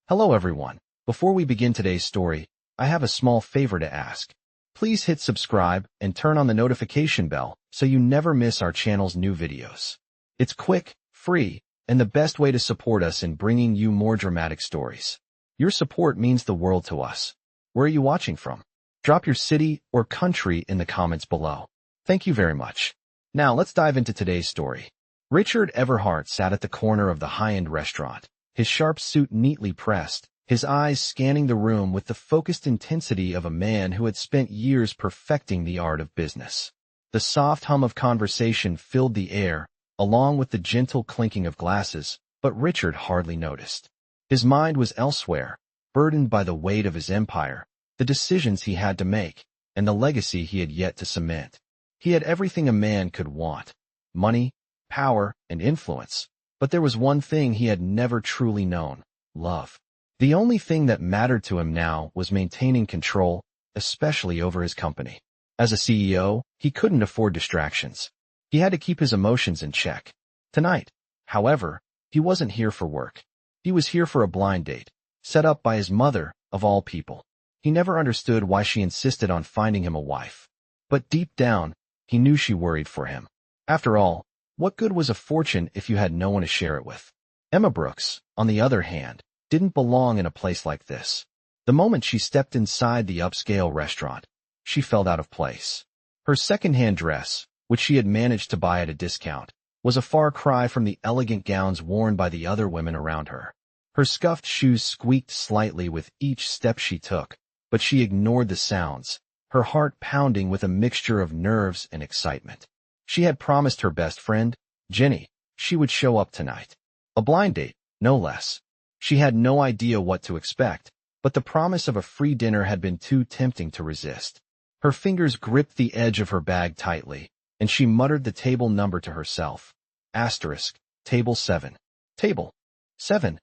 Hello everyone. Before we begin today's story, I have a small favor to ask. Please hit subscribe and turn on the notification bell so you never miss our channel's new videos. It's quick, free, and the best way to support us in bringing you more dramatic stories. Your support means the world to us. Where are you watching from? Drop your city or country in the comments below. Thank you very much. Now let's dive into today's story. Richard Everhart sat at the corner of the high-end restaurant, his sharp suit neatly pressed, his eyes scanning the room with the focused intensity of a man who had spent years perfecting the art of business. The soft hum of conversation filled the air, along with the gentle clinking of glasses, but Richard hardly noticed. His mind was elsewhere, burdened by the weight of his empire, the decisions he had to make, and the legacy he had yet to cement. He had everything a man could want: money, power, and influence. But there was one thing he had never truly known: love. The only thing that mattered to him now was maintaining control, especially over his company. As a CEO, he couldn't afford distractions. He had to keep his emotions in check. Tonight, however, he wasn't here for work. He was here for a blind date, set up by his mother, of all people. He never understood why she insisted on finding him a wife. But deep down, he knew she worried for him. After all, what good was a fortune if you had no one to share it with? Emma Brooks, on the other hand, didn't belong in a place like this. The moment she stepped inside the upscale restaurant, she felt out of place. Her second-hand dress, which she had managed to buy at a discount, was a far cry from the elegant gowns worn by the other women around her. Her scuffed shoes squeaked slightly with each step she took, but she ignored the sounds, her heart pounding with a mixture of nerves and excitement. She had promised her best friend, Jenny, she would show up tonight. A blind date, no less. She had no idea what to expect, but the promise of a free dinner had been too tempting to resist. Her fingers gripped the edge of her bag tightly, and she muttered the table number to herself. Asterisk, table 7. Table 7.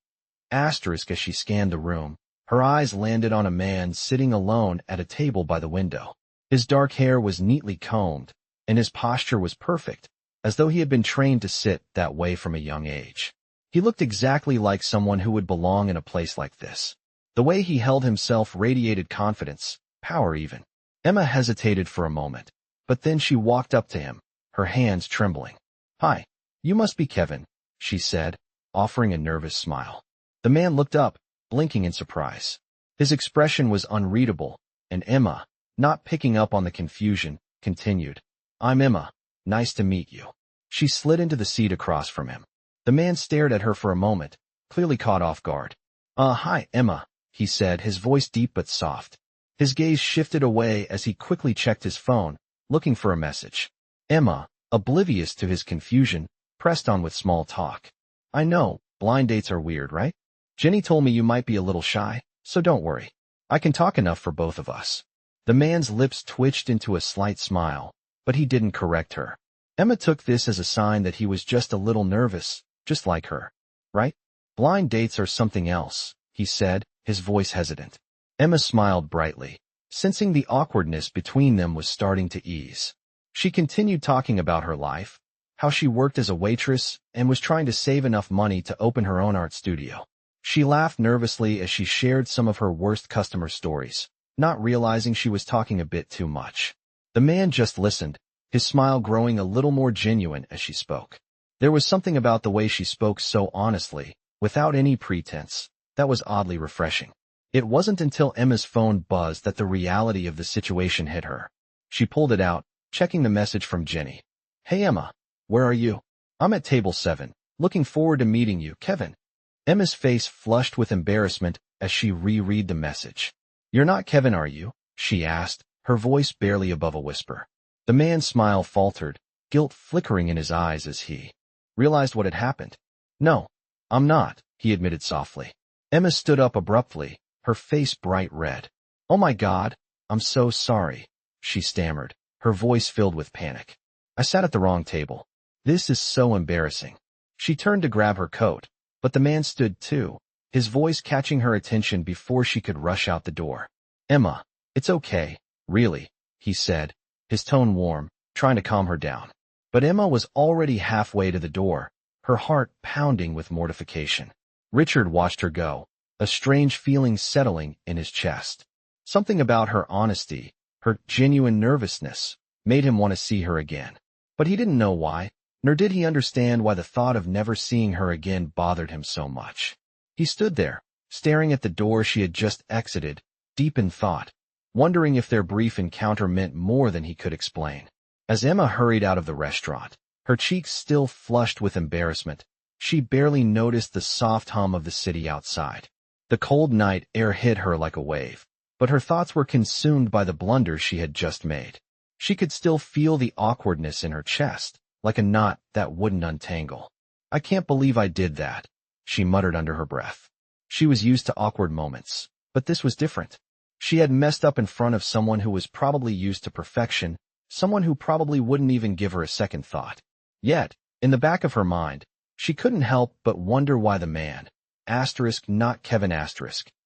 Asterisk. As she scanned the room, her eyes landed on a man sitting alone at a table by the window. His dark hair was neatly combed, and his posture was perfect, as though he had been trained to sit that way from a young age. He looked exactly like someone who would belong in a place like this. The way he held himself radiated confidence, power even. Emma hesitated for a moment, but then she walked up to him, her hands trembling. "Hi, you must be Kevin," she said, offering a nervous smile. The man looked up, blinking in surprise. His expression was unreadable, and Emma, not picking up on the confusion, continued, "I'm Emma. Nice to meet you." She slid into the seat across from him. The man stared at her for a moment, clearly caught off guard. Hi, Emma," he said, his voice deep but soft. His gaze shifted away as he quickly checked his phone, looking for a message. Emma, oblivious to his confusion, pressed on with small talk. "I know, blind dates are weird, right? Jenny told me you might be a little shy, so don't worry. I can talk enough for both of us." The man's lips twitched into a slight smile, but he didn't correct her. Emma took this as a sign that he was just a little nervous, just like her. "Right? Blind dates are something else," he said, his voice hesitant. Emma smiled brightly, sensing the awkwardness between them was starting to ease. She continued talking about her life, how she worked as a waitress and was trying to save enough money to open her own art studio. She laughed nervously as she shared some of her worst customer stories, not realizing she was talking a bit too much. The man just listened, his smile growing a little more genuine as she spoke. There was something about the way she spoke so honestly, without any pretense, that was oddly refreshing. It wasn't until Emma's phone buzzed that the reality of the situation hit her. She pulled it out, checking the message from Jenny. "Hey Emma, where are you? I'm at table 7, looking forward to meeting you, Kevin." Emma's face flushed with embarrassment as she reread the message. "You're not Kevin, are you?" she asked, her voice barely above a whisper. The man's smile faltered, guilt flickering in his eyes as he realized what had happened. "No, I'm not," he admitted softly. Emma stood up abruptly, her face bright red. "Oh my God, I'm so sorry," she stammered, her voice filled with panic. "I sat at the wrong table. This is so embarrassing." She turned to grab her coat, but the man stood too, his voice catching her attention before she could rush out the door. "Emma, it's okay, really," he said, his tone warm, trying to calm her down. But Emma was already halfway to the door, her heart pounding with mortification. Richard watched her go, a strange feeling settling in his chest. Something about her honesty, her genuine nervousness, made him want to see her again. But he didn't know why, nor did he understand why the thought of never seeing her again bothered him so much. He stood there, staring at the door she had just exited, deep in thought, wondering if their brief encounter meant more than he could explain. As Emma hurried out of the restaurant, her cheeks still flushed with embarrassment, she barely noticed the soft hum of the city outside. The cold night air hit her like a wave, but her thoughts were consumed by the blunder she had just made. She could still feel the awkwardness in her chest, like a knot that wouldn't untangle. "I can't believe I did that," she muttered under her breath. She was used to awkward moments, but this was different. She had messed up in front of someone who was probably used to perfection, someone who probably wouldn't even give her a second thought. Yet, in the back of her mind, she couldn't help but wonder why the man, not Kevin,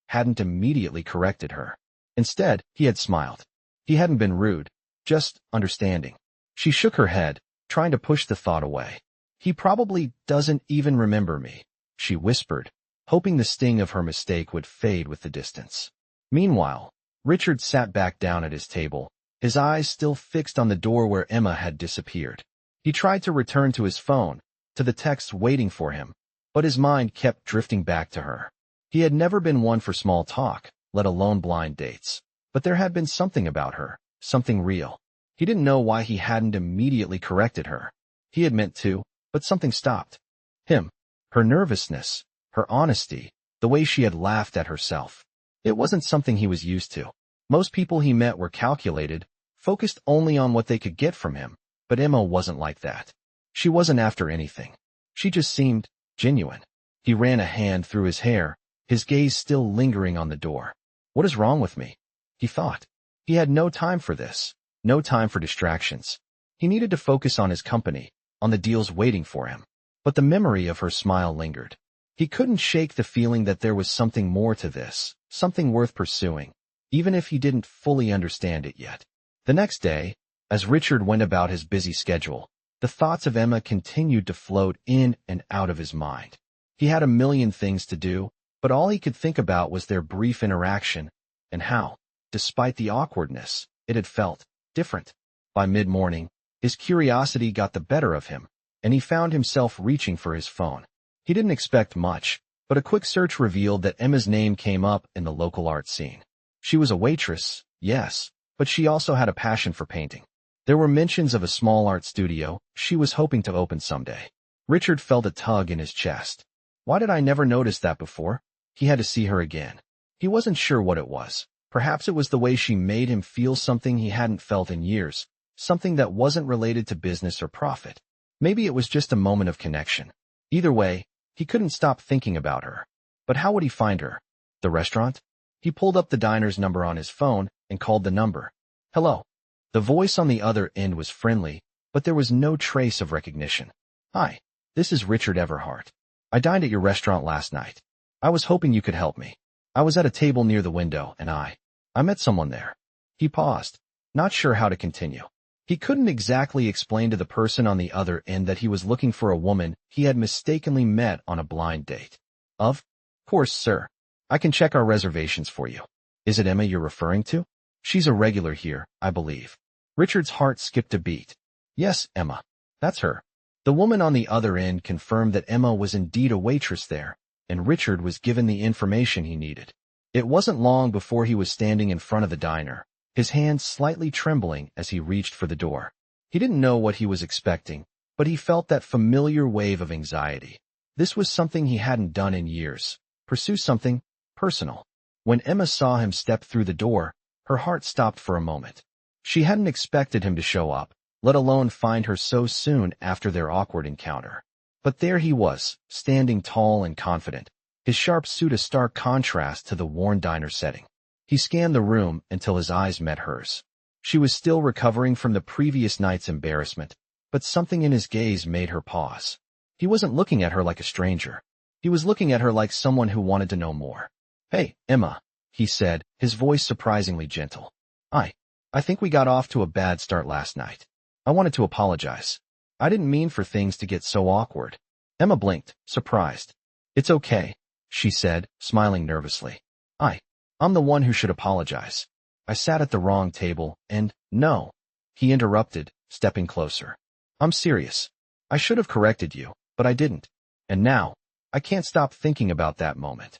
hadn't immediately corrected her. Instead, he had smiled. He hadn't been rude, just understanding. She shook her head, trying to push the thought away. "He probably doesn't even remember me," she whispered, hoping the sting of her mistake would fade with the distance. Meanwhile, Richard sat back down at his table, his eyes still fixed on the door where Emma had disappeared. He tried to return to his phone, to the texts waiting for him, but his mind kept drifting back to her. He had never been one for small talk, let alone blind dates, but there had been something about her, something real. He didn't know why he hadn't immediately corrected her. He had meant to, but something stopped him. Her nervousness, her honesty, the way she had laughed at herself. It wasn't something he was used to. Most people he met were calculated, focused only on what they could get from him, but Emma wasn't like that. She wasn't after anything. She just seemed genuine. He ran a hand through his hair, his gaze still lingering on the door. "What is wrong with me?" he thought. He had no time for this, no time for distractions. He needed to focus on his company, on the deals waiting for him. But the memory of her smile lingered. He couldn't shake the feeling that there was something more to this, something worth pursuing, even if he didn't fully understand it yet. The next day, as Richard went about his busy schedule, the thoughts of Emma continued to float in and out of his mind. He had a million things to do, but all he could think about was their brief interaction, and how, despite the awkwardness, it had felt different. By mid-morning, his curiosity got the better of him, and he found himself reaching for his phone. He didn't expect much, but a quick search revealed that Emma's name came up in the local art scene. She was a waitress, yes, but she also had a passion for painting. There were mentions of a small art studio she was hoping to open someday. Richard felt a tug in his chest. Why did I never notice that before? He had to see her again. He wasn't sure what it was. Perhaps it was the way she made him feel something he hadn't felt in years, something that wasn't related to business or profit. Maybe it was just a moment of connection. Either way, he couldn't stop thinking about her. But how would he find her? The restaurant? He pulled up the diner's number on his phone and called the number. "Hello." The voice on the other end was friendly, but there was no trace of recognition. "Hi, this is Richard Everhart. I dined at your restaurant last night. I was hoping you could help me. I was at a table near the window, and I met someone there." He paused, not sure how to continue. He couldn't exactly explain to the person on the other end that he was looking for a woman he had mistakenly met on a blind date. "Of course, sir. I can check our reservations for you. Is it Emma you're referring to? She's a regular here, I believe." Richard's heart skipped a beat. "Yes, Emma. That's her." The woman on the other end confirmed that Emma was indeed a waitress there, and Richard was given the information he needed. It wasn't long before he was standing in front of the diner, his hands slightly trembling as he reached for the door. He didn't know what he was expecting, but he felt that familiar wave of anxiety. This was something he hadn't done in years. Pursue something personal. When Emma saw him step through the door, her heart stopped for a moment. She hadn't expected him to show up, let alone find her so soon after their awkward encounter. But there he was, standing tall and confident, his sharp suit a stark contrast to the worn diner setting. He scanned the room until his eyes met hers. She was still recovering from the previous night's embarrassment, but something in his gaze made her pause. He wasn't looking at her like a stranger. He was looking at her like someone who wanted to know more. "Hey, Emma," he said, his voice surprisingly gentle. I think we got off to a bad start last night. I wanted to apologize. I didn't mean for things to get so awkward." Emma blinked, surprised. "It's okay." she said, smiling nervously. I'm the one who should apologize. I sat at the wrong table, and, no, he interrupted, stepping closer. I'm serious. I should have corrected you, but I didn't. And now, I can't stop thinking about that moment.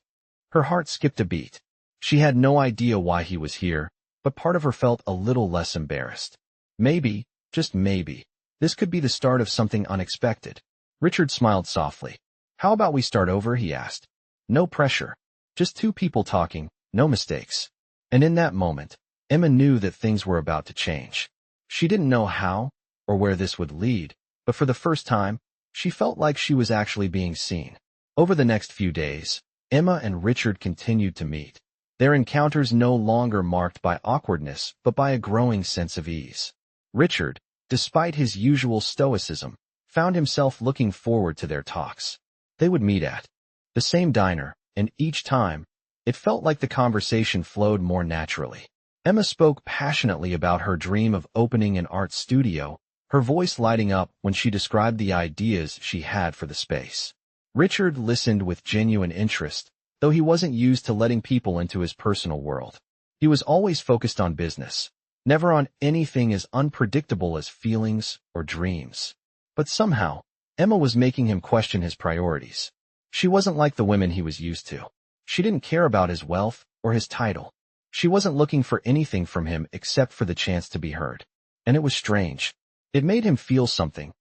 Her heart skipped a beat. She had no idea why he was here, but part of her felt a little less embarrassed. Maybe, just maybe, this could be the start of something unexpected. Richard smiled softly. How about we start over, he asked. No pressure. Just two people talking, no mistakes. And in that moment, Emma knew that things were about to change. She didn't know how or where this would lead, but for the first time, she felt like she was actually being seen. Over the next few days, Emma and Richard continued to meet. Their encounters no longer marked by awkwardness, but by a growing sense of ease. Richard, despite his usual stoicism, found himself looking forward to their talks. They would meet at the same diner, and each time, it felt like the conversation flowed more naturally. Emma spoke passionately about her dream of opening an art studio, her voice lighting up when she described the ideas she had for the space. Richard listened with genuine interest, though he wasn't used to letting people into his personal world. He was always focused on business, never on anything as unpredictable as feelings or dreams. But somehow, Emma was making him question his priorities. She wasn't like the women he was used to. She didn't care about his wealth or his title. She wasn't looking for anything from him except for the chance to be heard. And it was strange. It made him feel something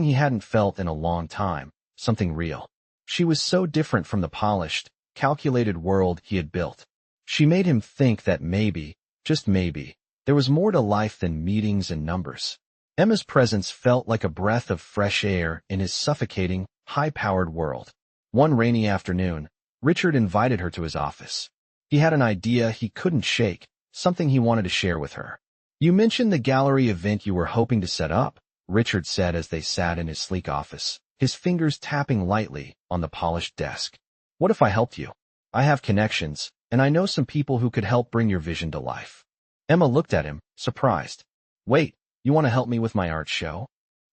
he hadn't felt in a long time, something real. She was so different from the polished, calculated world he had built. She made him think that maybe, just maybe, there was more to life than meetings and numbers. Emma's presence felt like a breath of fresh air in his suffocating, high-powered world. One rainy afternoon, Richard invited her to his office. He had an idea he couldn't shake, something he wanted to share with her. You mentioned the gallery event you were hoping to set up, Richard said as they sat in his sleek office, his fingers tapping lightly on the polished desk. What if I helped you? I have connections, and I know some people who could help bring your vision to life. Emma looked at him, surprised. Wait, you want to help me with my art show?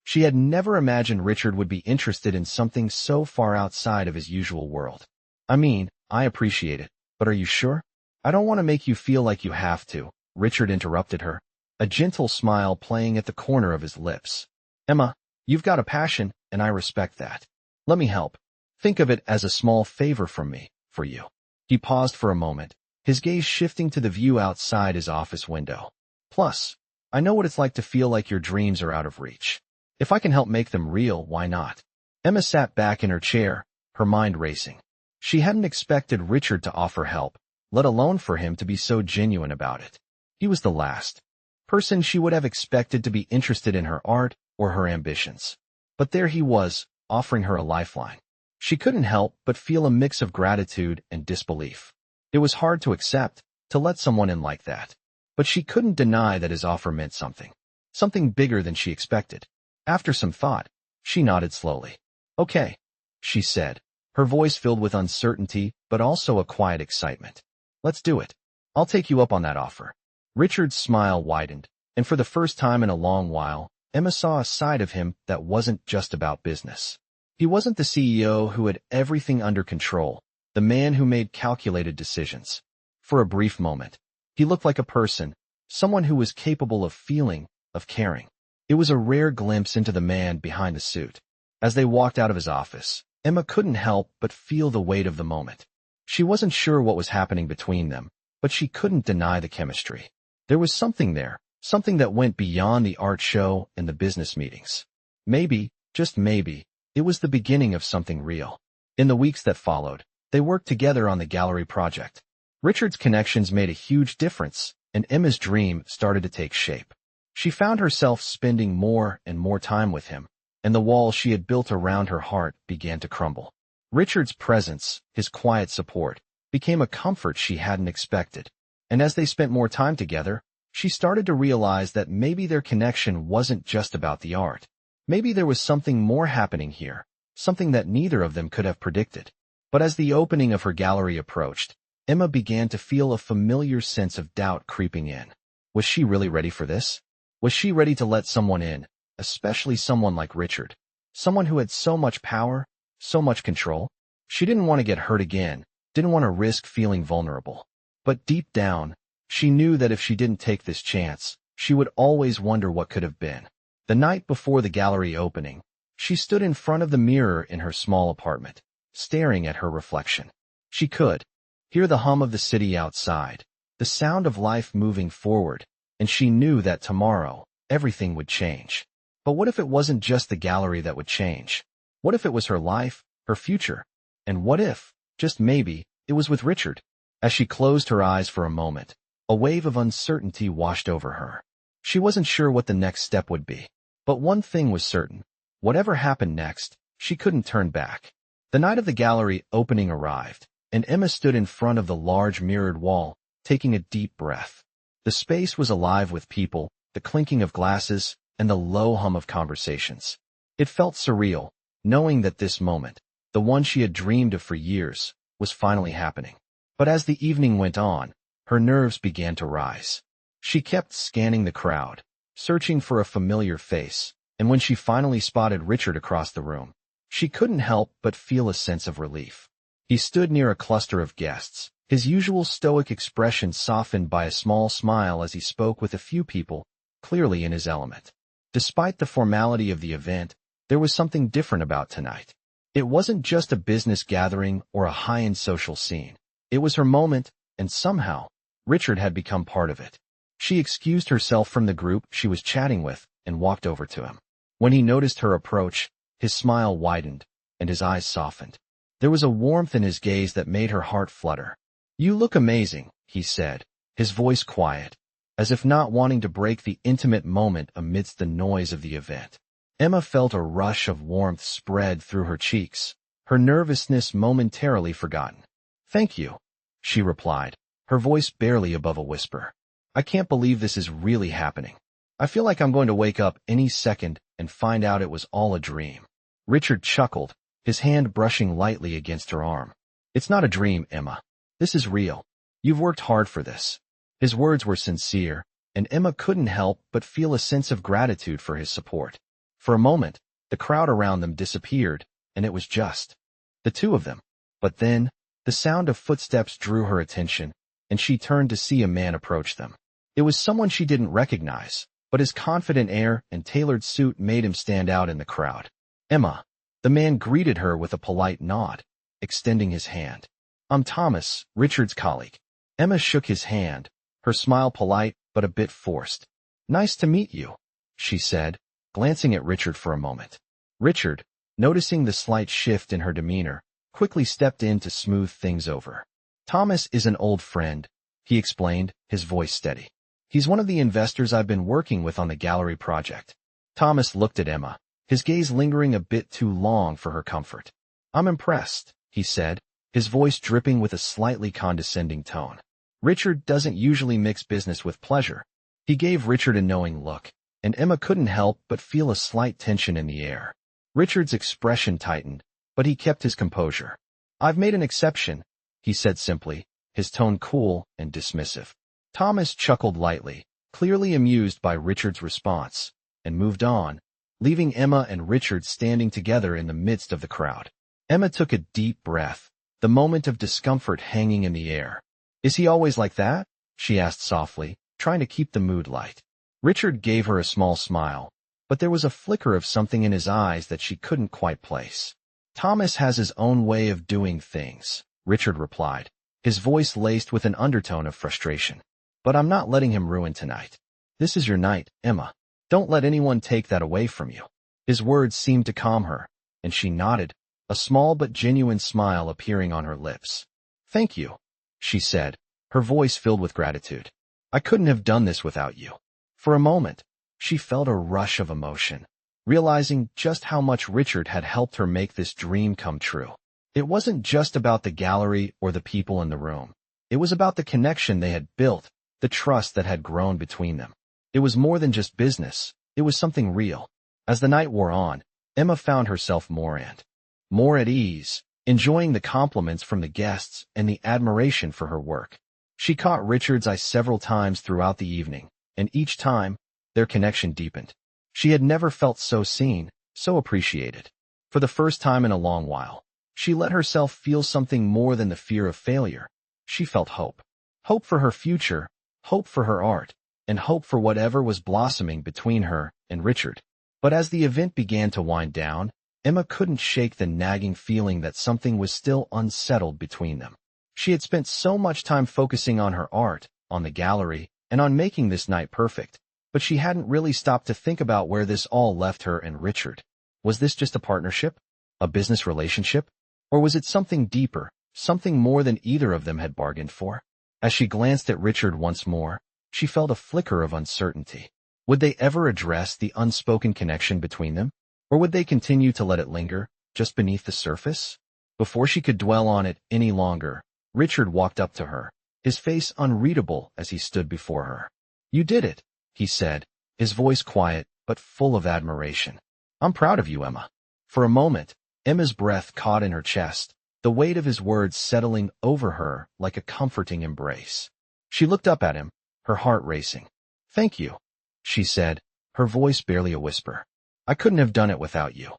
She had never imagined Richard would be interested in something so far outside of his usual world. I mean, I appreciate it, but are you sure? I don't want to make you feel like you have to, Richard interrupted her, a gentle smile playing at the corner of his lips. Emma, you've got a passion, and I respect that. Let me help. Think of it as a small favor from me, for you. He paused for a moment, his gaze shifting to the view outside his office window. Plus, I know what it's like to feel like your dreams are out of reach. If I can help make them real, why not? Emma sat back in her chair, her mind racing. She hadn't expected Richard to offer help, let alone for him to be so genuine about it. He was the last person she would have expected to be interested in her art or her ambitions. But there he was, offering her a lifeline. She couldn't help but feel a mix of gratitude and disbelief. It was hard to accept, to let someone in like that. But she couldn't deny that his offer meant something bigger than she expected. After some thought, she nodded slowly. Okay, she said, her voice filled with uncertainty but also a quiet excitement. Let's do it. I'll take you up on that offer. Richard's smile widened, and for the first time in a long while, Emma saw a side of him that wasn't just about business. He wasn't the CEO who had everything under control, the man who made calculated decisions. For a brief moment, he looked like a person, someone who was capable of feeling, of caring. It was a rare glimpse into the man behind the suit. As they walked out of his office, Emma couldn't help but feel the weight of the moment. She wasn't sure what was happening between them, but she couldn't deny the chemistry. There was something there, something that went beyond the art show and the business meetings. Maybe, just maybe, it was the beginning of something real. In the weeks that followed, they worked together on the gallery project. Richard's connections made a huge difference, and Emma's dream started to take shape. She found herself spending more and more time with him, and the wall she had built around her heart began to crumble. Richard's presence, his quiet support, became a comfort she hadn't expected. And as they spent more time together, she started to realize that maybe their connection wasn't just about the art. Maybe there was something more happening here, something that neither of them could have predicted. But as the opening of her gallery approached, Emma began to feel a familiar sense of doubt creeping in. Was she really ready for this? Was she ready to let someone in, especially someone like Richard? Someone who had so much power, so much control? She didn't want to get hurt again, didn't want to risk feeling vulnerable. But deep down, she knew that if she didn't take this chance, she would always wonder what could have been. The night before the gallery opening, she stood in front of the mirror in her small apartment, staring at her reflection. She could hear the hum of the city outside, the sound of life moving forward, and she knew that tomorrow, everything would change. But what if it wasn't just the gallery that would change? What if it was her life, her future? And what if, just maybe, it was with Richard? As she closed her eyes for a moment, a wave of uncertainty washed over her. She wasn't sure what the next step would be. But one thing was certain. Whatever happened next, she couldn't turn back. The night of the gallery opening arrived, and Emma stood in front of the large mirrored wall, taking a deep breath. The space was alive with people, the clinking of glasses, and the low hum of conversations. It felt surreal, knowing that this moment, the one she had dreamed of for years, was finally happening. But as the evening went on, her nerves began to rise. She kept scanning the crowd, searching for a familiar face, and when she finally spotted Richard across the room, she couldn't help but feel a sense of relief. He stood near a cluster of guests, his usual stoic expression softened by a small smile as he spoke with a few people, clearly in his element. Despite the formality of the event, there was something different about tonight. It wasn't just a business gathering or a high-end social scene. It was her moment, and somehow, Richard had become part of it. She excused herself from the group she was chatting with and walked over to him. When he noticed her approach, his smile widened, and his eyes softened. There was a warmth in his gaze that made her heart flutter. "You look amazing," he said, his voice quiet, as if not wanting to break the intimate moment amidst the noise of the event. Emma felt a rush of warmth spread through her cheeks, her nervousness momentarily forgotten. "Thank you," she replied, her voice barely above a whisper. "I can't believe this is really happening. I feel like I'm going to wake up any second and find out it was all a dream." Richard chuckled, his hand brushing lightly against her arm. "It's not a dream, Emma. This is real. You've worked hard for this." His words were sincere, and Emma couldn't help but feel a sense of gratitude for his support. For a moment, the crowd around them disappeared, and it was just the two of them. But then, the sound of footsteps drew her attention, and she turned to see a man approach them. It was someone she didn't recognize, but his confident air and tailored suit made him stand out in the crowd. "Emma." The man greeted her with a polite nod, extending his hand. "I'm Thomas, Richard's colleague." Emma shook his hand, her smile polite but a bit forced. "Nice to meet you," she said, glancing at Richard for a moment. Richard, noticing the slight shift in her demeanor, quickly stepped in to smooth things over. "Thomas is an old friend," he explained, his voice steady. "He's one of the investors I've been working with on the gallery project." Thomas looked at Emma, his gaze lingering a bit too long for her comfort. "I'm impressed," he said, his voice dripping with a slightly condescending tone. Richard doesn't usually mix business with pleasure. He gave Richard a knowing look, and Emma couldn't help but feel a slight tension in the air. Richard's expression tightened, but he kept his composure. "I've made an exception," he said simply, his tone cool and dismissive. Thomas chuckled lightly, clearly amused by Richard's response, and moved on, leaving Emma and Richard standing together in the midst of the crowd. Emma took a deep breath, the moment of discomfort hanging in the air. "Is he always like that?" she asked softly, trying to keep the mood light. Richard gave her a small smile, but there was a flicker of something in his eyes that she couldn't quite place. "Thomas has his own way of doing things," Richard replied, his voice laced with an undertone of frustration. "But I'm not letting him ruin tonight. This is your night, Emma. Don't let anyone take that away from you." His words seemed to calm her, and she nodded, a small but genuine smile appearing on her lips. "Thank you," she said, her voice filled with gratitude. "I couldn't have done this without you." For a moment, she felt a rush of emotion, realizing just how much Richard had helped her make this dream come true. It wasn't just about the gallery or the people in the room. It was about the connection they had built, the trust that had grown between them. It was more than just business. It was something real. As the night wore on, Emma found herself more at ease, enjoying the compliments from the guests and the admiration for her work. She caught Richard's eye several times throughout the evening, and each time, their connection deepened. She had never felt so seen, so appreciated. For the first time in a long while, She let herself feel something more than the fear of failure. She felt hope. Hope for her future, hope for her art, and hope for whatever was blossoming between her and Richard. But as the event began to wind down, Emma couldn't shake the nagging feeling that something was still unsettled between them. She had spent so much time focusing on her art, on the gallery, and on making this night perfect, but she hadn't really stopped to think about where this all left her and Richard. Was this just a partnership? A business relationship? Or was it something deeper, something more than either of them had bargained for? As she glanced at Richard once more, she felt a flicker of uncertainty. Would they ever address the unspoken connection between them? Or would they continue to let it linger, just beneath the surface? Before she could dwell on it any longer, Richard walked up to her, his face unreadable as he stood before her. "You did it," he said, his voice quiet but full of admiration. "I'm proud of you, Emma." For a moment, Emma's breath caught in her chest, the weight of his words settling over her like a comforting embrace. She looked up at him, her heart racing. "Thank you," she said, her voice barely a whisper. "I couldn't have done it without you."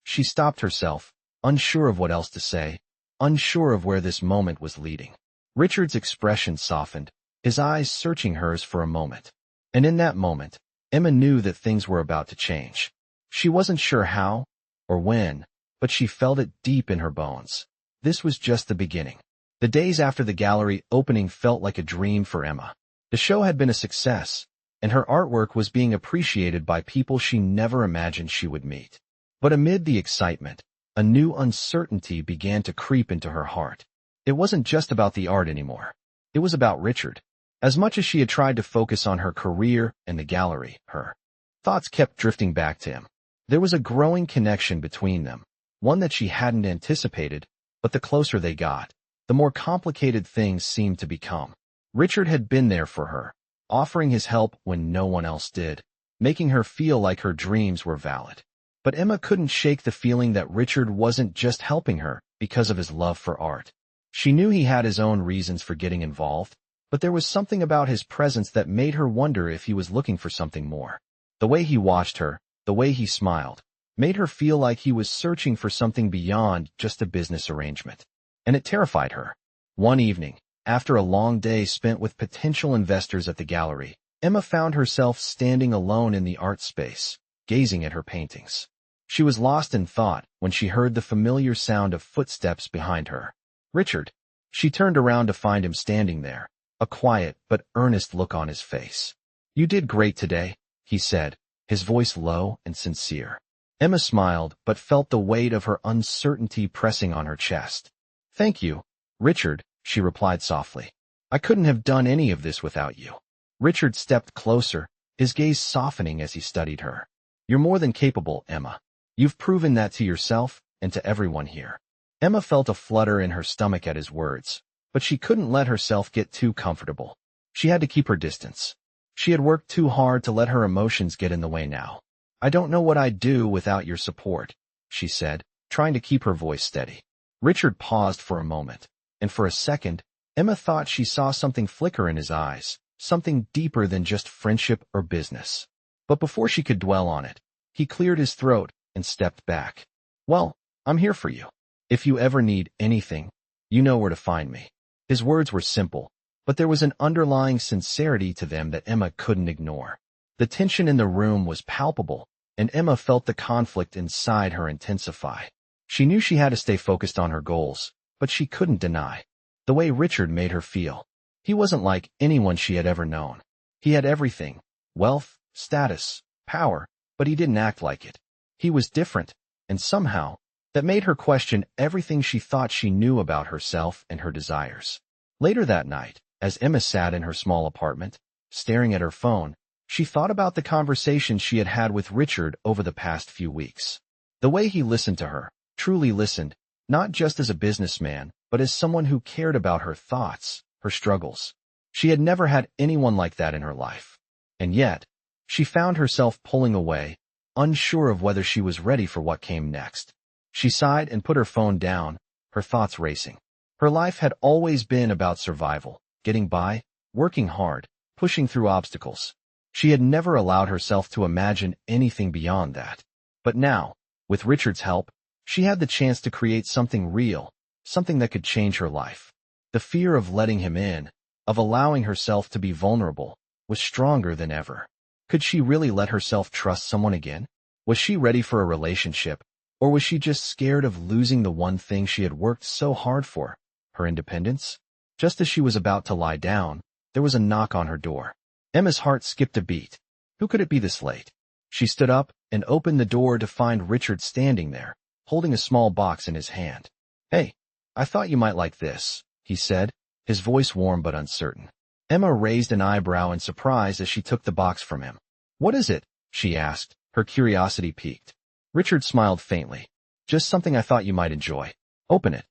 She stopped herself, unsure of what else to say, unsure of where this moment was leading. Richard's expression softened, his eyes searching hers for a moment. And in that moment, Emma knew that things were about to change. She wasn't sure how or when, but she felt it deep in her bones. This was just the beginning. The days after the gallery opening felt like a dream for Emma. The show had been a success, and her artwork was being appreciated by people she never imagined she would meet. But amid the excitement, a new uncertainty began to creep into her heart. It wasn't just about the art anymore. It was about Richard. As much as she had tried to focus on her career and the gallery, her thoughts kept drifting back to him. There was a growing connection between them, one that she hadn't anticipated, but the closer they got, the more complicated things seemed to become. Richard had been there for her, offering his help when no one else did, making her feel like her dreams were valid. But Emma couldn't shake the feeling that Richard wasn't just helping her because of his love for art. She knew he had his own reasons for getting involved, but there was something about his presence that made her wonder if he was looking for something more. The way he watched her, the way he smiled, made her feel like he was searching for something beyond just a business arrangement. And it terrified her. One evening, after a long day spent with potential investors at the gallery, Emma found herself standing alone in the art space, gazing at her paintings. She was lost in thought when she heard the familiar sound of footsteps behind her. "Richard." She turned around to find him standing there, a quiet but earnest look on his face. "You did great today," he said, his voice low and sincere. Emma smiled but felt the weight of her uncertainty pressing on her chest. "Thank you, Richard," she replied softly. "I couldn't have done any of this without you." Richard stepped closer, his gaze softening as he studied her. "You're more than capable, Emma. You've proven that to yourself and to everyone here." Emma felt a flutter in her stomach at his words, but she couldn't let herself get too comfortable. She had to keep her distance. She had worked too hard to let her emotions get in the way now. "I don't know what I'd do without your support," she said, trying to keep her voice steady. Richard paused for a moment, and for a second, Emma thought she saw something flicker in his eyes, something deeper than just friendship or business. But before she could dwell on it, he cleared his throat and stepped back. "Well, I'm here for you. If you ever need anything, you know where to find me." His words were simple, but there was an underlying sincerity to them that Emma couldn't ignore. The tension in the room was palpable, and Emma felt the conflict inside her intensify. She knew she had to stay focused on her goals, but she couldn't deny the way Richard made her feel. He wasn't like anyone she had ever known. He had everything: wealth, status, power, but he didn't act like it. He was different, and somehow, that made her question everything she thought she knew about herself and her desires. Later that night, as Emma sat in her small apartment, staring at her phone, she thought about the conversations she had had with Richard over the past few weeks. The way he listened to her, truly listened, not just as a businessman, but as someone who cared about her thoughts, her struggles. She had never had anyone like that in her life. And yet, she found herself pulling away, unsure of whether she was ready for what came next. She sighed and put her phone down, her thoughts racing. Her life had always been about survival, getting by, working hard, pushing through obstacles. She had never allowed herself to imagine anything beyond that. But now, with Richard's help, She had the chance to create something real, something that could change her life. The fear of letting him in, of allowing herself to be vulnerable, was stronger than ever. Could she really let herself trust someone again? Was she ready for a relationship, or was she just scared of losing the one thing she had worked so hard for, her independence? Just as she was about to lie down, there was a knock on her door. Emma's heart skipped a beat. Who could it be this late? She stood up and opened the door to find Richard standing there, holding a small box in his hand. "Hey, I thought you might like this," he said, his voice warm but uncertain. Emma raised an eyebrow in surprise as she took the box from him. "What is it?" she asked, her curiosity piqued. Richard smiled faintly. "Just something I thought you might enjoy. Open it."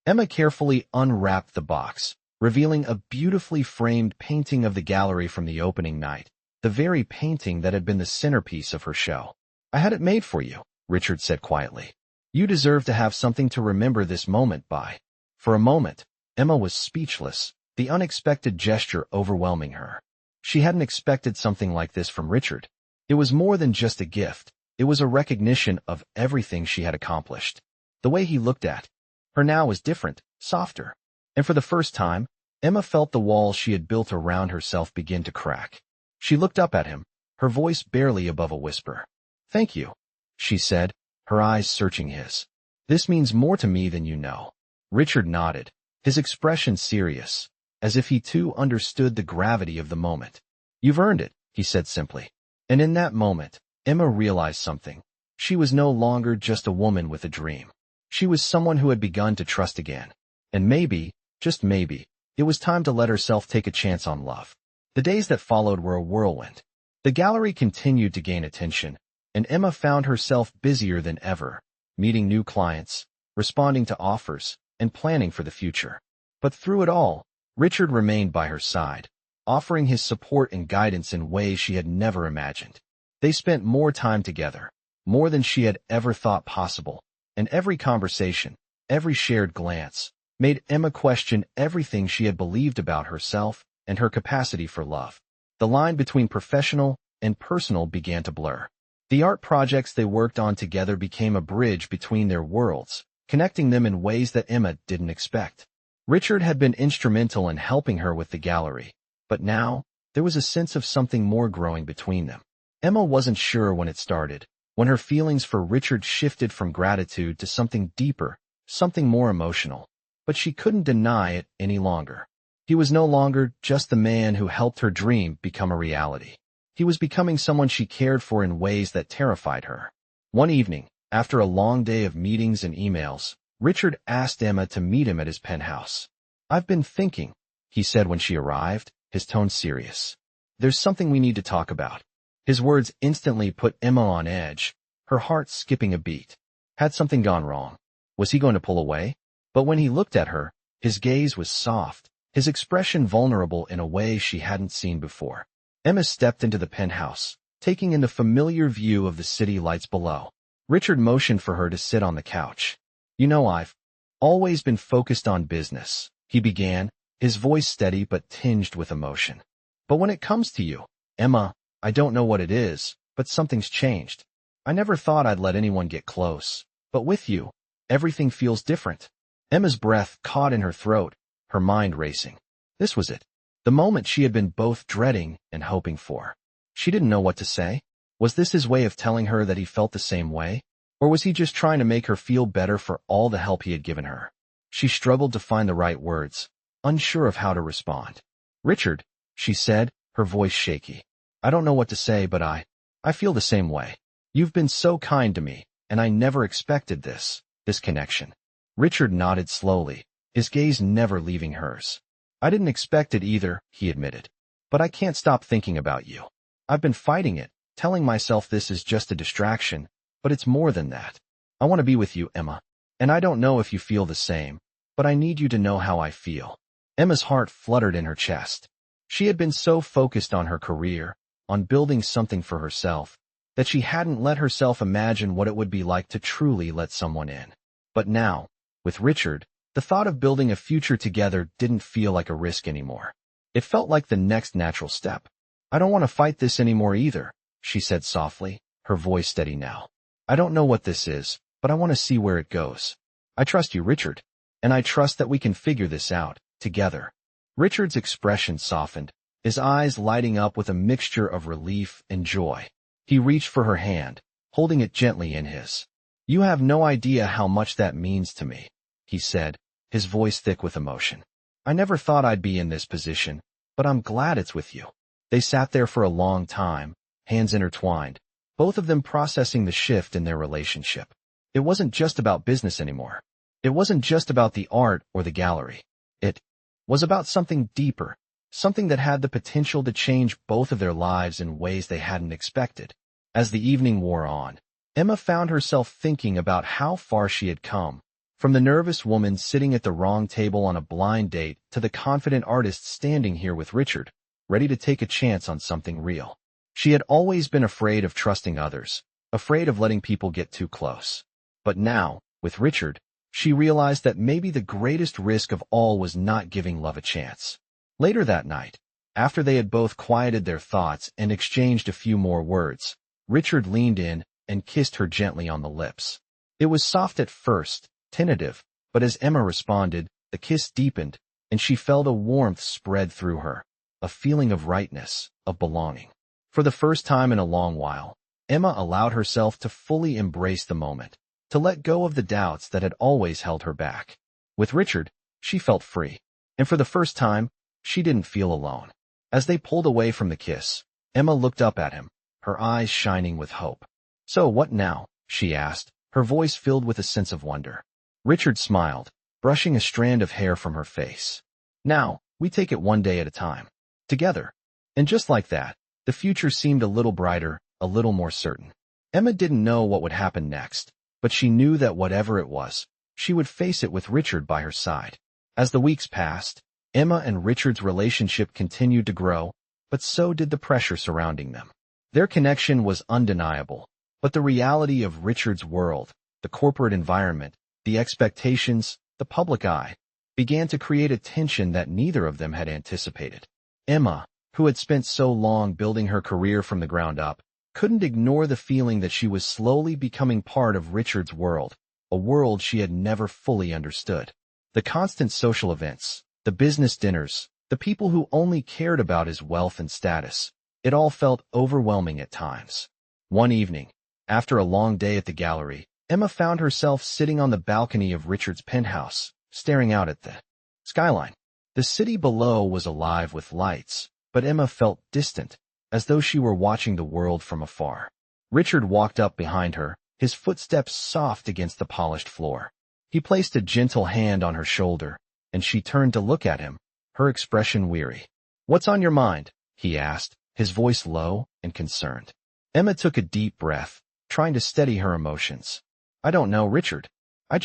Emma carefully unwrapped the box, revealing a beautifully framed painting of the gallery from the opening night, the very painting that had been the centerpiece of her show. "I had it made for you," Richard said quietly. "You deserve to have something to remember this moment by." For a moment, Emma was speechless, the unexpected gesture overwhelming her. She hadn't expected something like this from Richard. It was more than just a gift. It was a recognition of everything she had accomplished. The way he looked at her now was different, softer. And for the first time, Emma felt the walls she had built around herself begin to crack. She looked up at him, her voice barely above a whisper. "Thank you," she said, her eyes searching his. "This means more to me than you know." Richard nodded, his expression serious, as if he too understood the gravity of the moment. "You've earned it," he said simply. And in that moment, Emma realized something. She was no longer just a woman with a dream. She was someone who had begun to trust again. And maybe, just maybe, it was time to let herself take a chance on love. The days that followed were a whirlwind. The gallery continued to gain attention, and Emma found herself busier than ever, meeting new clients, responding to offers, and planning for the future. But through it all, Richard remained by her side, offering his support and guidance in ways she had never imagined. They spent more time together, more than she had ever thought possible, and every conversation, every shared glance, made Emma question everything she had believed about herself and her capacity for love. The line between professional and personal began to blur. The art projects they worked on together became a bridge between their worlds, connecting them in ways that Emma didn't expect. Richard had been instrumental in helping her with the gallery, but now, there was a sense of something more growing between them. Emma wasn't sure when it started, when her feelings for Richard shifted from gratitude to something deeper, something more emotional. But she couldn't deny it any longer. He was no longer just the man who helped her dream become a reality. He was becoming someone she cared for in ways that terrified her. One evening, after a long day of meetings and emails, Richard asked Emma to meet him at his penthouse. "I've been thinking," he said when she arrived, his tone serious. "There's something we need to talk about." His words instantly put Emma on edge, her heart skipping a beat. Had something gone wrong? Was he going to pull away? But when he looked at her, his gaze was soft, his expression vulnerable in a way she hadn't seen before. Emma stepped into the penthouse, taking in the familiar view of the city lights below. Richard motioned for her to sit on the couch. "You know, I've always been focused on business," he began, his voice steady but tinged with emotion. "But when it comes to you, Emma, I don't know what it is, but something's changed. I never thought I'd let anyone get close, but with you, everything feels different." Emma's breath caught in her throat, her mind racing. This was it, the moment she had been both dreading and hoping for. She didn't know what to say. Was this his way of telling her that he felt the same way? Or was he just trying to make her feel better for all the help he had given her? She struggled to find the right words, unsure of how to respond. "Richard," she said, her voice shaky. "I don't know what to say, but I feel the same way. You've been so kind to me, and I never expected this connection." Richard nodded slowly, his gaze never leaving hers. "I didn't expect it either," he admitted. "But I can't stop thinking about you. I've been fighting it, telling myself this is just a distraction, but it's more than that. I want to be with you, Emma. And I don't know if you feel the same, but I need you to know how I feel." Emma's heart fluttered in her chest. She had been so focused on her career, on building something for herself, that she hadn't let herself imagine what it would be like to truly let someone in. But now, with Richard, the thought of building a future together didn't feel like a risk anymore. It felt like the next natural step. "I don't want to fight this anymore either," she said softly, her voice steady now. "I don't know what this is, but I want to see where it goes. I trust you, Richard, and I trust that we can figure this out together." Richard's expression softened, his eyes lighting up with a mixture of relief and joy. He reached for her hand, holding it gently in his. "You have no idea how much that means to me," he said, his voice thick with emotion. "I never thought I'd be in this position, but I'm glad it's with you." They sat there for a long time, hands intertwined, both of them processing the shift in their relationship. It wasn't just about business anymore. It wasn't just about the art or the gallery. It was about something deeper, something that had the potential to change both of their lives in ways they hadn't expected. As the evening wore on, Emma found herself thinking about how far she had come, from the nervous woman sitting at the wrong table on a blind date to the confident artist standing here with Richard, ready to take a chance on something real. She had always been afraid of trusting others, afraid of letting people get too close. But now, with Richard, she realized that maybe the greatest risk of all was not giving love a chance. Later that night, after they had both quieted their thoughts and exchanged a few more words, Richard leaned in and kissed her gently on the lips. It was soft at first, tentative, but as Emma responded, the kiss deepened, and she felt a warmth spread through her, a feeling of rightness, of belonging. For the first time in a long while, Emma allowed herself to fully embrace the moment, to let go of the doubts that had always held her back. With Richard, she felt free, and for the first time, she didn't feel alone. As they pulled away from the kiss, Emma looked up at him, her eyes shining with hope. "So what now?" she asked, her voice filled with a sense of wonder. Richard smiled, brushing a strand of hair from her face. "Now, we take it one day at a time. Together." And just like that, the future seemed a little brighter, a little more certain. Emma didn't know what would happen next, but she knew that whatever it was, she would face it with Richard by her side. As the weeks passed, Emma and Richard's relationship continued to grow, but so did the pressure surrounding them. Their connection was undeniable, but the reality of Richard's world, the corporate environment, the expectations, the public eye, began to create a tension that neither of them had anticipated. Emma, who had spent so long building her career from the ground up, couldn't ignore the feeling that she was slowly becoming part of Richard's world, a world she had never fully understood. The constant social events, the business dinners, the people who only cared about his wealth and status, it all felt overwhelming at times. One evening, after a long day at the gallery, Emma found herself sitting on the balcony of Richard's penthouse, staring out at the skyline. The city below was alive with lights, but Emma felt distant, as though she were watching the world from afar. Richard walked up behind her, his footsteps soft against the polished floor. He placed a gentle hand on her shoulder, and she turned to look at him, her expression weary. "What's on your mind?" he asked, his voice low and concerned. Emma took a deep breath, trying to steady her emotions. "I don't know, Richard. I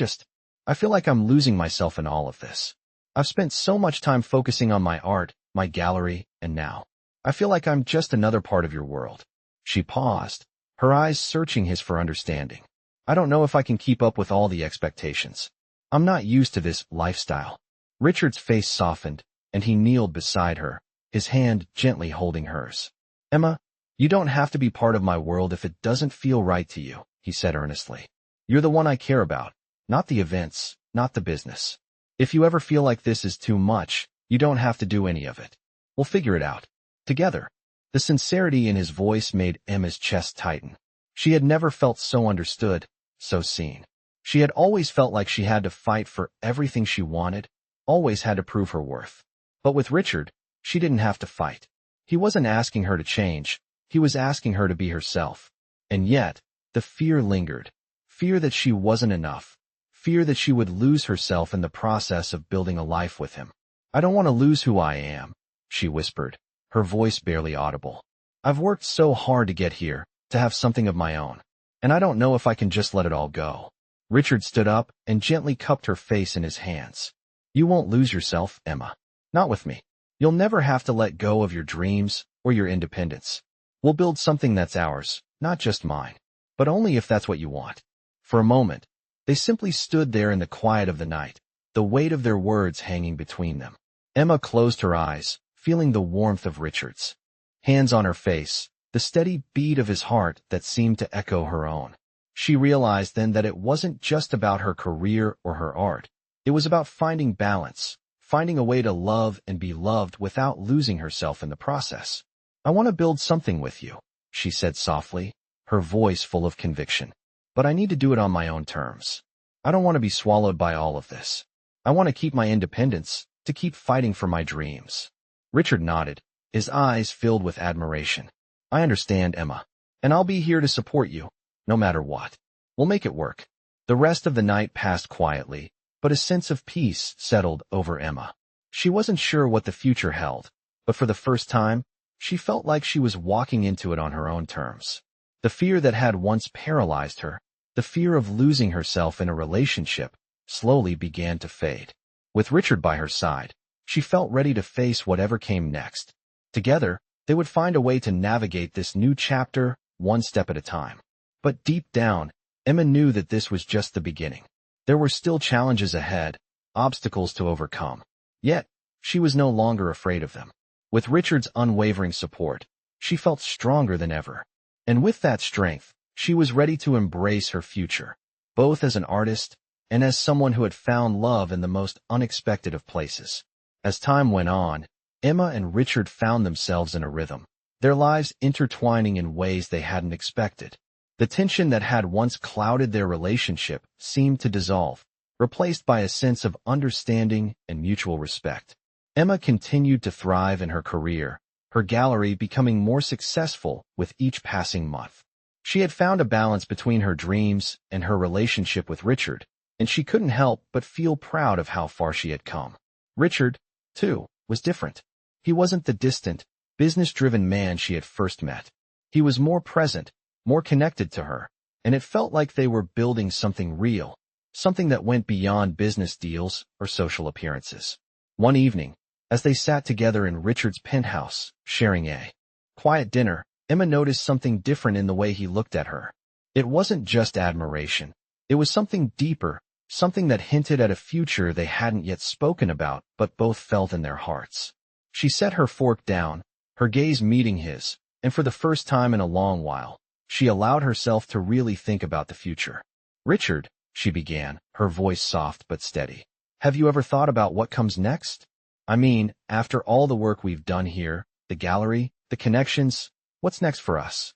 feel like I'm losing myself in all of this. I've spent so much time focusing on my art, my gallery, and now I feel like I'm just another part of your world." She paused, her eyes searching his for understanding. "I don't know if I can keep up with all the expectations. I'm not used to this lifestyle." Richard's face softened, and he kneeled beside her, his hand gently holding hers. "Emma, you don't have to be part of my world if it doesn't feel right to you," he said earnestly. "You're the one I care about, not the events, not the business. If you ever feel like this is too much, you don't have to do any of it. We'll figure it out together." The sincerity in his voice made Emma's chest tighten. She had never felt so understood, so seen. She had always felt like she had to fight for everything she wanted, always had to prove her worth. But with Richard, she didn't have to fight. He wasn't asking her to change, he was asking her to be herself. And yet, the fear lingered. Fear that she wasn't enough. Fear that she would lose herself in the process of building a life with him. "I don't want to lose who I am," she whispered, her voice barely audible. "I've worked so hard to get here, to have something of my own, and I don't know if I can just let it all go." Richard stood up and gently cupped her face in his hands. "You won't lose yourself, Emma. Not with me. You'll never have to let go of your dreams or your independence. We'll build something that's ours, not just mine, but only if that's what you want." For a moment, they simply stood there in the quiet of the night, the weight of their words hanging between them. Emma closed her eyes, feeling the warmth of Richard's hands on her face, the steady beat of his heart that seemed to echo her own. She realized then that it wasn't just about her career or her art. It was about finding balance, finding a way to love and be loved without losing herself in the process. "I want to build something with you," she said softly, her voice full of conviction. "But I need to do it on my own terms. I don't want to be swallowed by all of this. I want to keep my independence, to keep fighting for my dreams." Richard nodded, his eyes filled with admiration. "I understand, Emma. And I'll be here to support you, no matter what. We'll make it work." The rest of the night passed quietly, but a sense of peace settled over Emma. She wasn't sure what the future held, but for the first time, she felt like she was walking into it on her own terms. The fear that had once paralyzed her, the fear of losing herself in a relationship, slowly began to fade. With Richard by her side, she felt ready to face whatever came next. Together, they would find a way to navigate this new chapter, one step at a time. But deep down, Emma knew that this was just the beginning. There were still challenges ahead, obstacles to overcome. Yet, she was no longer afraid of them. With Richard's unwavering support, she felt stronger than ever. And with that strength, she was ready to embrace her future, both as an artist and as someone who had found love in the most unexpected of places. As time went on, Emma and Richard found themselves in a rhythm, their lives intertwining in ways they hadn't expected. The tension that had once clouded their relationship seemed to dissolve, replaced by a sense of understanding and mutual respect. Emma continued to thrive in her career, her gallery becoming more successful with each passing month. She had found a balance between her dreams and her relationship with Richard, and she couldn't help but feel proud of how far she had come. Richard, too, was different. He wasn't the distant, business-driven man she had first met. He was more present, more connected to her, and it felt like they were building something real, something that went beyond business deals or social appearances. One evening, as they sat together in Richard's penthouse, sharing a quiet dinner, Emma noticed something different in the way he looked at her. It wasn't just admiration. It was something deeper, something that hinted at a future they hadn't yet spoken about but both felt in their hearts. She set her fork down, her gaze meeting his, and for the first time in a long while, she allowed herself to really think about the future. "Richard," she began, her voice soft but steady, "have you ever thought about what comes next? I mean, after all the work we've done here, the gallery, the connections, what's next for us?"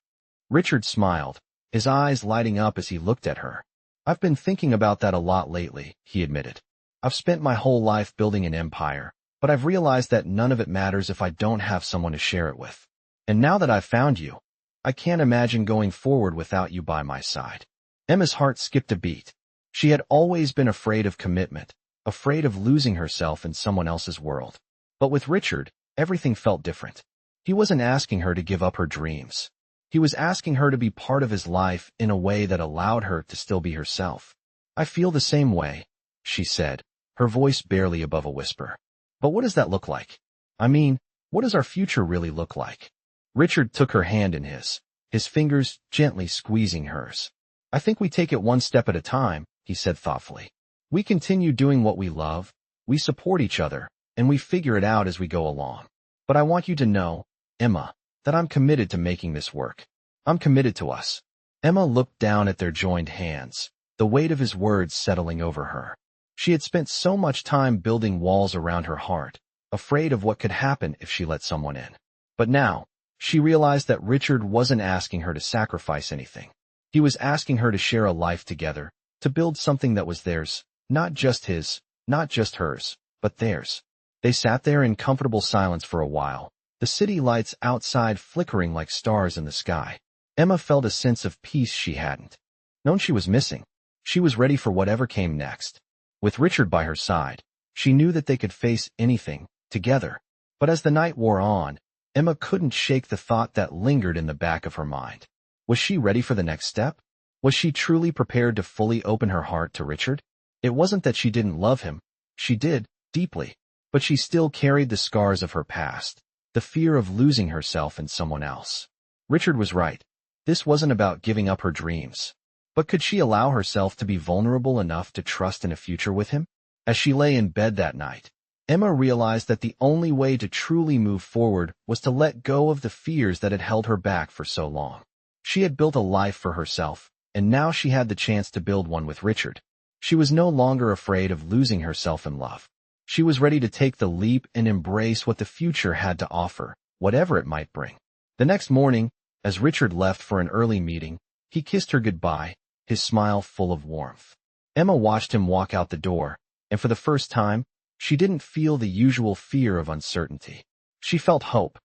Richard smiled, his eyes lighting up as he looked at her. "I've been thinking about that a lot lately," he admitted. "I've spent my whole life building an empire, but I've realized that none of it matters if I don't have someone to share it with. And now that I've found you, I can't imagine going forward without you by my side." Emma's heart skipped a beat. She had always been afraid of commitment, afraid of losing herself in someone else's world. But with Richard, everything felt different. He wasn't asking her to give up her dreams. He was asking her to be part of his life in a way that allowed her to still be herself. "I feel the same way," she said, her voice barely above a whisper. "But what does that look like? I mean, what does our future really look like?" Richard took her hand in his fingers gently squeezing hers. "I think we take it one step at a time," he said thoughtfully. "We continue doing what we love, we support each other, and we figure it out as we go along. But I want you to know, Emma, that I'm committed to making this work. I'm committed to us." Emma looked down at their joined hands, the weight of his words settling over her. She had spent so much time building walls around her heart, afraid of what could happen if she let someone in. But now, she realized that Richard wasn't asking her to sacrifice anything. He was asking her to share a life together, to build something that was theirs, not just his, not just hers, but theirs. They sat there in comfortable silence for a while, the city lights outside flickering like stars in the sky. Emma felt a sense of peace she hadn't known she was missing. She was ready for whatever came next. With Richard by her side, she knew that they could face anything, together. But as the night wore on, Emma couldn't shake the thought that lingered in the back of her mind. Was she ready for the next step? Was she truly prepared to fully open her heart to Richard? It wasn't that she didn't love him. She did, deeply. But she still carried the scars of her past, the fear of losing herself in someone else. Richard was right. This wasn't about giving up her dreams. But could she allow herself to be vulnerable enough to trust in a future with him? As she lay in bed that night, Emma realized that the only way to truly move forward was to let go of the fears that had held her back for so long. She had built a life for herself, and now she had the chance to build one with Richard. She was no longer afraid of losing herself in love. She was ready to take the leap and embrace what the future had to offer, whatever it might bring. The next morning, as Richard left for an early meeting, he kissed her goodbye, his smile full of warmth. Emma watched him walk out the door, and for the first time, she didn't feel the usual fear of uncertainty. She felt hope.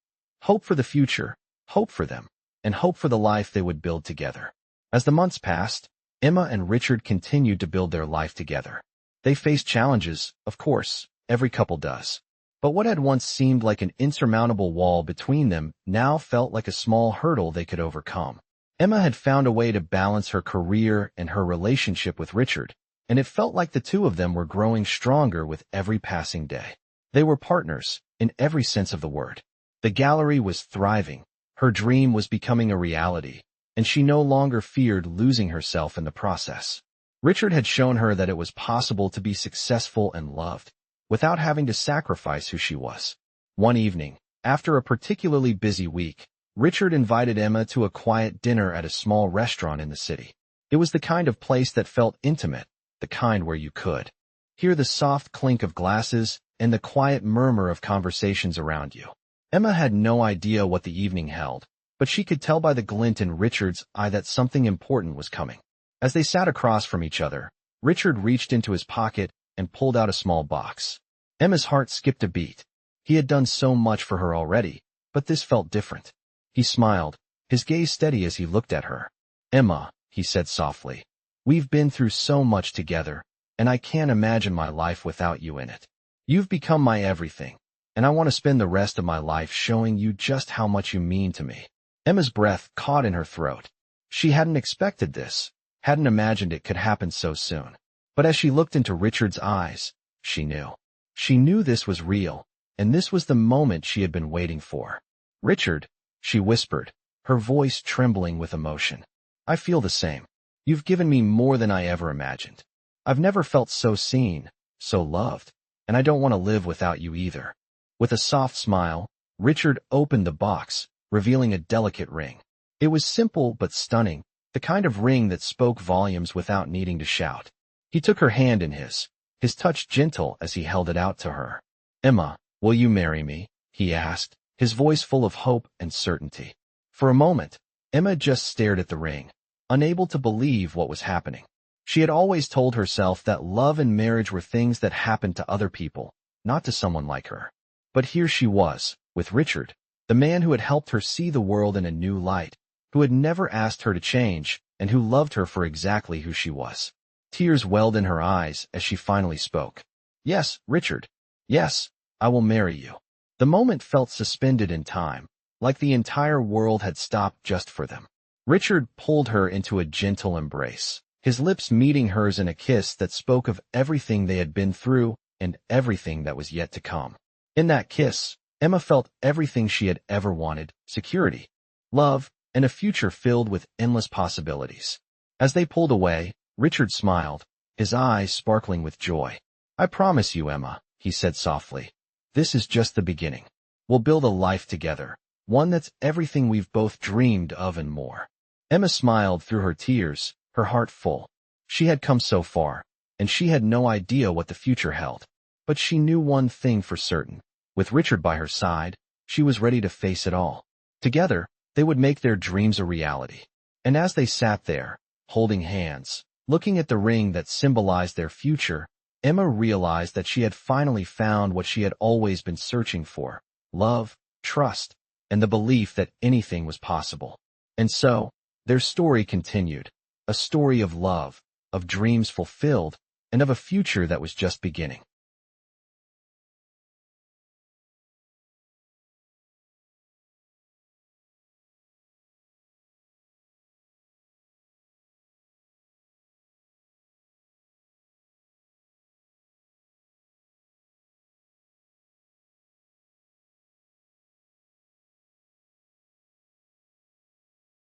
Hope for the future, hope for them, and hope for the life they would build together. As the months passed, Emma and Richard continued to build their life together. They faced challenges, of course, every couple does. But what had once seemed like an insurmountable wall between them now felt like a small hurdle they could overcome. Emma had found a way to balance her career and her relationship with Richard, and it felt like the two of them were growing stronger with every passing day. They were partners, in every sense of the word. The gallery was thriving, her dream was becoming a reality, and she no longer feared losing herself in the process. Richard had shown her that it was possible to be successful and loved, without having to sacrifice who she was. One evening, after a particularly busy week, Richard invited Emma to a quiet dinner at a small restaurant in the city. It was the kind of place that felt intimate, the kind where you could hear the soft clink of glasses and the quiet murmur of conversations around you. Emma had no idea what the evening held, but she could tell by the glint in Richard's eye that something important was coming. As they sat across from each other, Richard reached into his pocket and pulled out a small box. Emma's heart skipped a beat. He had done so much for her already, but this felt different. He smiled, his gaze steady as he looked at her. "Emma," he said softly, "we've been through so much together, and I can't imagine my life without you in it. You've become my everything, and I want to spend the rest of my life showing you just how much you mean to me." Emma's breath caught in her throat. She hadn't expected this, hadn't imagined it could happen so soon. But as she looked into Richard's eyes, she knew. She knew this was real, and this was the moment she had been waiting for. "Richard," she whispered, her voice trembling with emotion. "I feel the same. You've given me more than I ever imagined. I've never felt so seen, so loved, and I don't want to live without you either." With a soft smile, Richard opened the box, revealing a delicate ring. It was simple but stunning, the kind of ring that spoke volumes without needing to shout. He took her hand in his touch gentle as he held it out to her. "Emma, will you marry me?" he asked, his voice full of hope and certainty. For a moment, Emma just stared at the ring, unable to believe what was happening. She had always told herself that love and marriage were things that happened to other people, not to someone like her. But here she was, with Richard, the man who had helped her see the world in a new light, who had never asked her to change, and who loved her for exactly who she was. Tears welled in her eyes as she finally spoke. "Yes, Richard. Yes, I will marry you." The moment felt suspended in time, like the entire world had stopped just for them. Richard pulled her into a gentle embrace, his lips meeting hers in a kiss that spoke of everything they had been through and everything that was yet to come. In that kiss, Emma felt everything she had ever wanted: security, love, and a future filled with endless possibilities. As they pulled away, Richard smiled, his eyes sparkling with joy. "I promise you, Emma," he said softly, "this is just the beginning. We'll build a life together, one that's everything we've both dreamed of and more." Emma smiled through her tears, her heart full. She had come so far, and she had no idea what the future held. But she knew one thing for certain. With Richard by her side, she was ready to face it all. Together, they would make their dreams a reality. And as they sat there, holding hands, looking at the ring that symbolized their future, Emma realized that she had finally found what she had always been searching for: love, trust, and the belief that anything was possible. And so, their story continued, a story of love, of dreams fulfilled, and of a future that was just beginning.